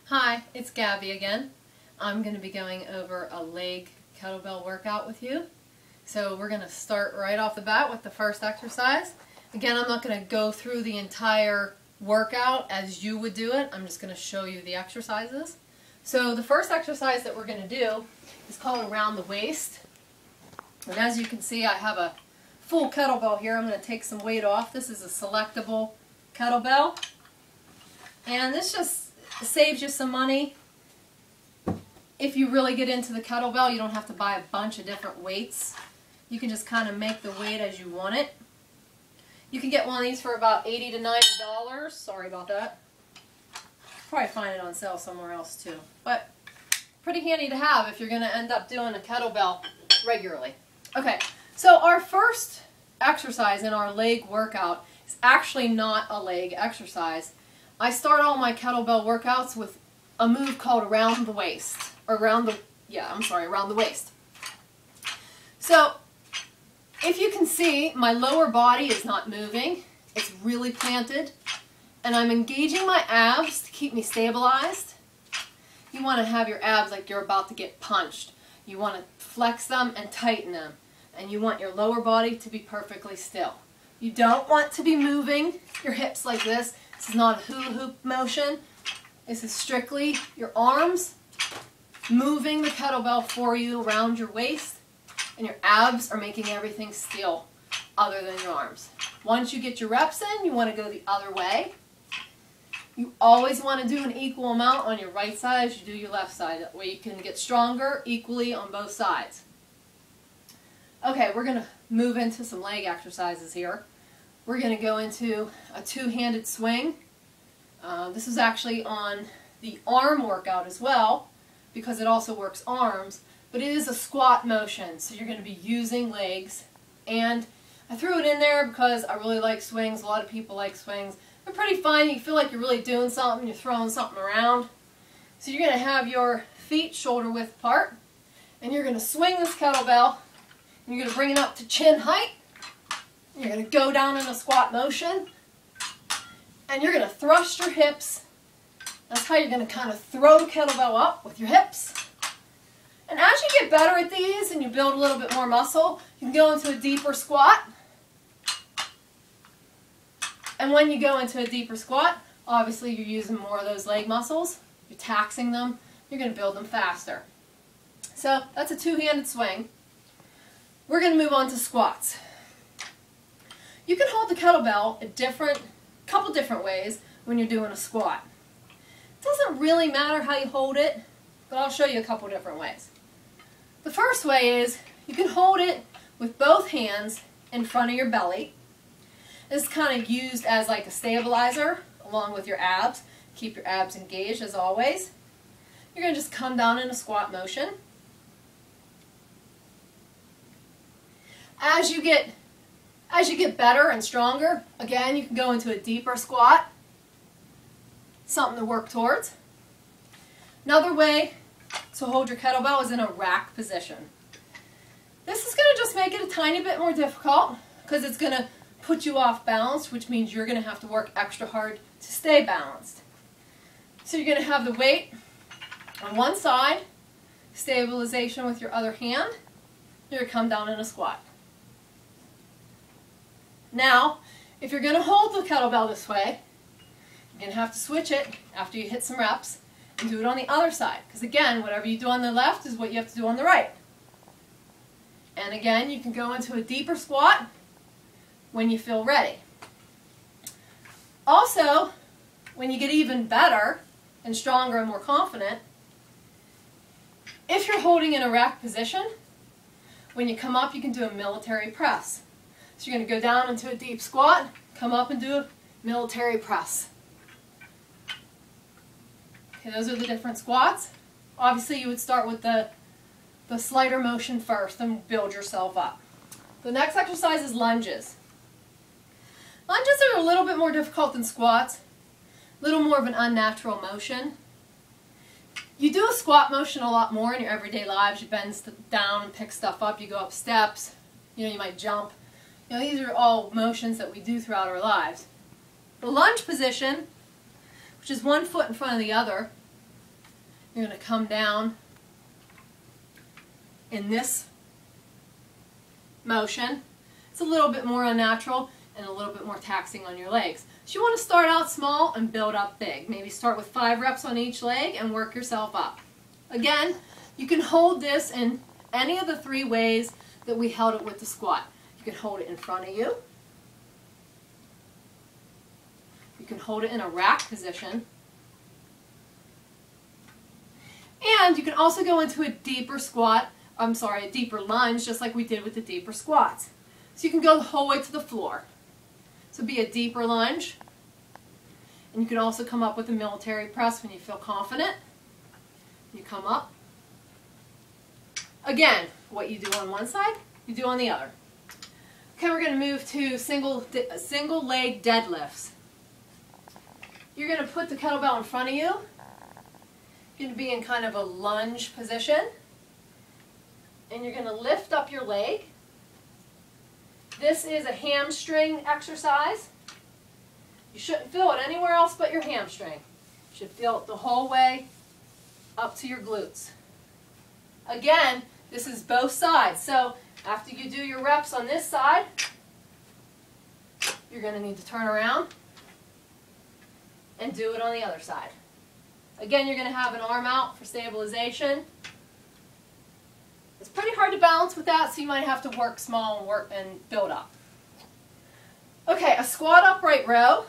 Hi, it's Gabby again. I'm going to be going over a leg kettlebell workout with you. So we're going to start right off the bat with the first exercise. Again, I'm not going to go through the entire workout as you would do it. I'm just going to show you the exercises. So the first exercise that we're going to do is called around the waist. And as you can see, I have a full kettlebell here. I'm going to take some weight off. This is a selectable kettlebell. And this just saves you some money. If you really get into the kettlebell, you don't have to buy a bunch of different weights. You can just kind of make the weight as you want it. You can get one of these for about $80 to $90. Sorry about that. Probably find it on sale somewhere else too. But pretty handy to have if you're going to end up doing a kettlebell regularly. Okay, so our first exercise in our leg workout is actually not a leg exercise. I start all my kettlebell workouts with a move called around the waist. Or around the waist. So, if you can see, my lower body is not moving. It's really planted. And I'm engaging my abs to keep me stabilized. You want to have your abs like you're about to get punched. You want to flex them and tighten them. And you want your lower body to be perfectly still. You don't want to be moving your hips like this. This is not a hula hoop motion. This is strictly your arms moving the kettlebell for you around your waist, and your abs are making everything still other than your arms. Once you get your reps in, you want to go the other way. You always want to do an equal amount on your right side as you do your left side. That way you can get stronger equally on both sides. Okay, we're going to move into some leg exercises here. We're going to go into a two-handed swing. This is actually on the arm workout as well, because it also works arms, but it is a squat motion, so you're going to be using legs. And I threw it in there because I really like swings. A lot of people like swings. They're pretty fun. You feel like you're really doing something. You're throwing something around. So you're going to have your feet shoulder width apart, and you're going to swing this kettlebell, and you're going to bring it up to chin height. You're going to go down in a squat motion, and you're going to thrust your hips. That's how you're going to kind of throw the kettlebell up with your hips. And as you get better at these and you build a little bit more muscle, you can go into a deeper squat. And when you go into a deeper squat, obviously you're using more of those leg muscles. You're taxing them. You're going to build them faster. So that's a two-handed swing. We're going to move on to squats. You can hold the kettlebell a couple different ways when you're doing a squat. It doesn't really matter how you hold it, but I'll show you a couple different ways. The first way is you can hold it with both hands in front of your belly. This is kind of used as like a stabilizer along with your abs. Keep your abs engaged as always. You're going to just come down in a squat motion. As you get better and stronger, again, you can go into a deeper squat. Something to work towards. Another way to hold your kettlebell is in a rack position. This is going to just make it a tiny bit more difficult because it's going to put you off balance, which means you're going to have to work extra hard to stay balanced. So you're going to have the weight on one side, stabilization with your other hand. You're going to come down in a squat. Now, if you're going to hold the kettlebell this way, you're going to have to switch it after you hit some reps and do it on the other side. Because again, whatever you do on the left is what you have to do on the right. And again, you can go into a deeper squat when you feel ready. Also, when you get even better and stronger and more confident, if you're holding in a rack position, when you come up you can do a military press. So you're going to go down into a deep squat, come up and do a military press. Okay, those are the different squats. Obviously you would start with the slider motion first and build yourself up. The next exercise is lunges. Lunges are a little bit more difficult than squats. A little more of an unnatural motion. You do a squat motion a lot more in your everyday lives. You bend down and pick stuff up. You go up steps. You might jump. These are all motions that we do throughout our lives. The lunge position, which is one foot in front of the other, You're going to come down in this motion. It's a little bit more unnatural and a little bit more taxing on your legs. So you want to start out small and build up big. Maybe start with 5 reps on each leg and work yourself up. Again, you can hold this in any of the 3 ways that we held it with the squat. You can hold it in front of you. You can hold it in a rack position. And you can also go into a deeper a deeper lunge, just like we did with the deeper squats. So you can go the whole way to the floor. So be a deeper lunge. And you can also come up with a military press when you feel confident. You come up. Again, what you do on one side, you do on the other. Okay, we're going to move to single leg deadlifts. You're going to put the kettlebell in front of you. You're going to be in kind of a lunge position. And you're going to lift up your leg. This is a hamstring exercise. You shouldn't feel it anywhere else but your hamstring. You should feel it the whole way up to your glutes. Again, this is both sides. So after you do your reps on this side, you're going to need to turn around and do it on the other side. Again, you're going to have an arm out for stabilization. It's pretty hard to balance with that, so you might have to work small and build up. Okay, a squat upright row.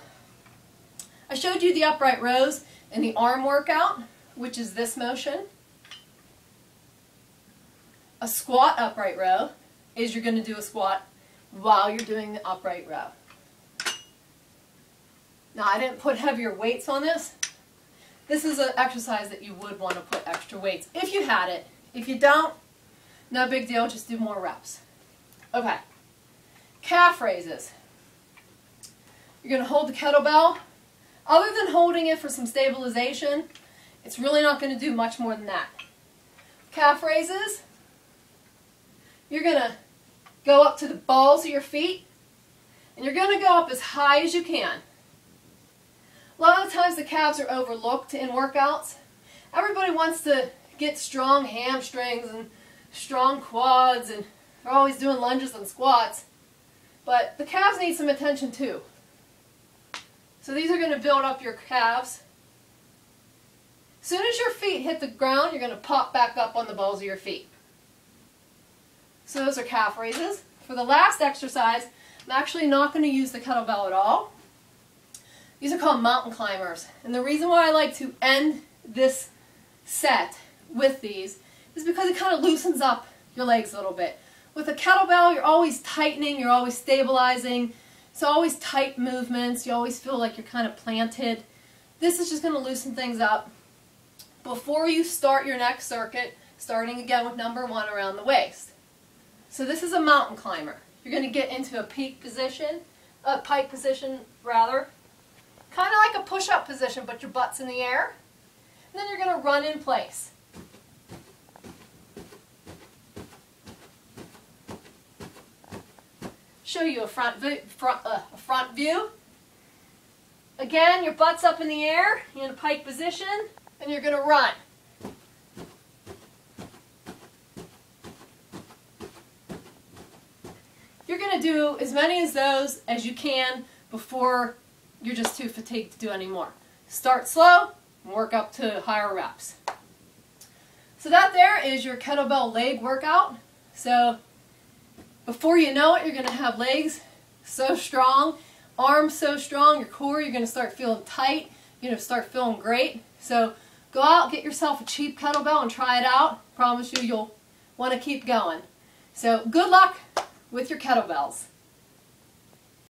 I showed you the upright rows in the arm workout, which is this motion. A squat upright row is you're going to do a squat while you're doing the upright row. Now, I didn't put heavier weights on this. This is an exercise that you would want to put extra weights if you had it. If you don't, no big deal, just do more reps. Okay, calf raises. You're going to hold the kettlebell. Other than holding it for some stabilization, it's really not going to do much more than that. Calf raises, you're going to go up to the balls of your feet, and you're going to go up as high as you can. A lot of times the calves are overlooked in workouts. Everybody wants to get strong hamstrings and strong quads, and they're always doing lunges and squats. But the calves need some attention too. So these are going to build up your calves. As soon as your feet hit the ground, you're going to pop back up on the balls of your feet. So those are calf raises. For the last exercise, I'm actually not going to use the kettlebell at all. These are called mountain climbers. And the reason why I like to end this set with these is because it kind of loosens up your legs a little bit. With a kettlebell, you're always tightening, you're always stabilizing. It's always tight movements. You always feel like you're kind of planted. This is just going to loosen things up before you start your next circuit, starting again with number 1 around the waist. So this is a mountain climber. You're going to get into a pike position rather. Kind of like a push-up position, but your butt's in the air. And then you're going to run in place. Show you a front view. Again, your butt's up in the air. You're in a pike position, and you're going to run. You're going to do as many of those as you can before you're just too fatigued to do any more. Start slow and work up to higher reps. So that there is your kettlebell leg workout. So before you know it, you're going to have legs so strong, arms so strong, your core, you're going to start feeling tight, you're going to start feeling great. So go out, get yourself a cheap kettlebell and try it out. Promise you, you'll want to keep going. So good luck with your kettlebells.